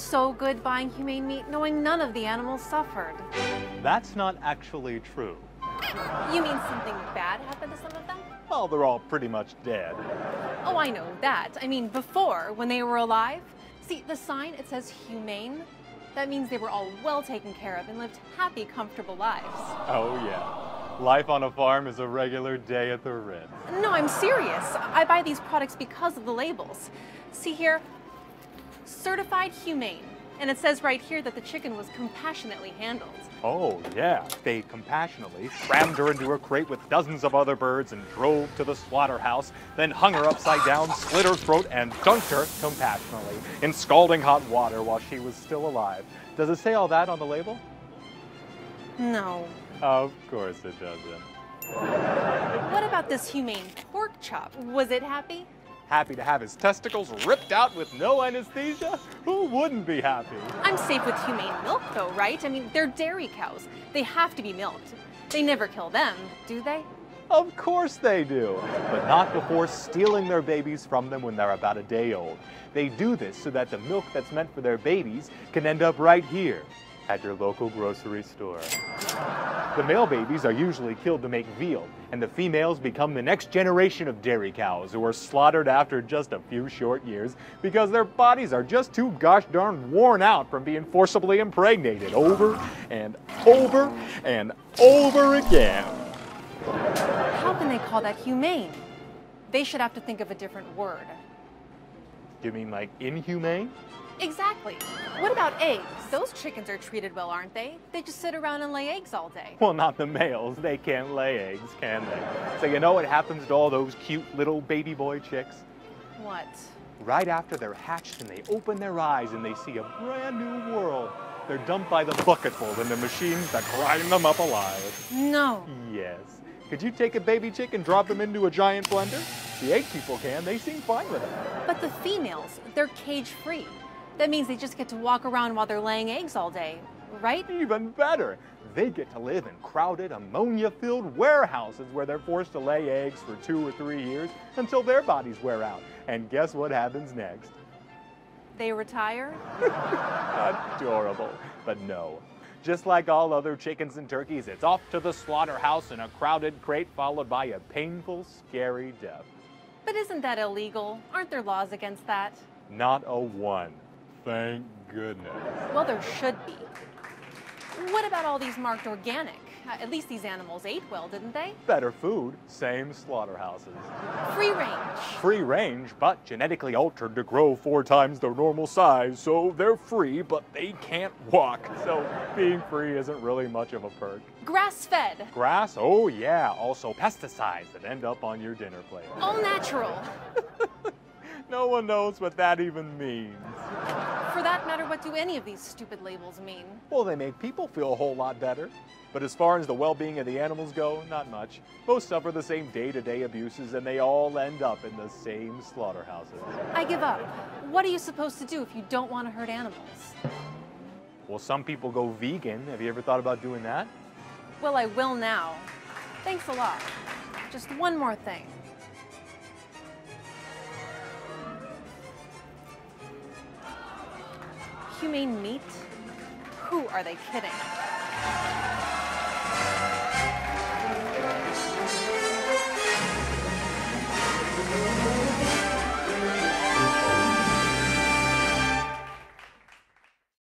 so good buying humane meat knowing none of the animals suffered. That's not actually true. You mean something bad happened to some of them? Well, they're all pretty much dead. Oh, I know that. I mean, before, when they were alive. See, the sign, it says humane. That means they were all well taken care of and lived happy, comfortable lives. Oh, yeah. Life on a farm is a regular day at the Ritz. No, I'm serious. I buy these products because of the labels. See here, certified humane. And it says right here that the chicken was compassionately handled. Oh, yeah. They compassionately crammed her into a crate with dozens of other birds and drove to the slaughterhouse, then hung her upside down, slit her throat, and dunked her compassionately in scalding hot water while she was still alive. Does it say all that on the label? No. Of course it doesn't. What about this humane pork chop? Was it happy? Happy to have his testicles ripped out with no anesthesia? Who wouldn't be happy? I'm safe with humane milk though, right? I mean, they're dairy cows. They have to be milked. They never kill them, do they? Of course they do, but not before stealing their babies from them when they're about a day old. They do this so that the milk that's meant for their babies can end up right here at your local grocery store. The male babies are usually killed to make veal, and the females become the next generation of dairy cows who are slaughtered after just a few short years because their bodies are just too gosh darn worn out from being forcibly impregnated over and over and over again. How can they call that humane? They should have to think of a different word. You mean like inhumane? Exactly. What about eggs? Those chickens are treated well, aren't they? They just sit around and lay eggs all day. Well, not the males. They can't lay eggs, can they? So you know what happens to all those cute little baby boy chicks? What? Right after they're hatched and they open their eyes and they see a brand new world, they're dumped by the bucketful in the machines that grind them up alive. No. Yes. Could you take a baby chick and drop them into a giant blender? The egg people can. They seem fine with it. But the females, they're cage-free. That means they just get to walk around while they're laying eggs all day, right? Even better. They get to live in crowded, ammonia-filled warehouses where they're forced to lay eggs for 2 or 3 years until their bodies wear out. And guess what happens next? They retire? Adorable. But no. Just like all other chickens and turkeys, it's off to the slaughterhouse in a crowded crate followed by a painful, scary death. But isn't that illegal? Aren't there laws against that? Not a one. Thank goodness. Well, there should be. What about all these marked organic? At least these animals ate well, didn't they? Better food, same slaughterhouses. Free range. Free range, but genetically altered to grow 4 times their normal size, so they're free, but they can't walk. So being free isn't really much of a perk. Grass-fed. Grass? Oh yeah, also pesticides that end up on your dinner plate. All natural. No one knows what that even means. For that matter, what do any of these stupid labels mean? Well, they make people feel a whole lot better. But as far as the well-being of the animals go, not much. Most suffer the same day-to-day abuses, and they all end up in the same slaughterhouses. I give up. What are you supposed to do if you don't want to hurt animals? Well, some people go vegan. Have you ever thought about doing that? Well, I will now. Thanks a lot. Just one more thing. Humane meat? Who are they kidding?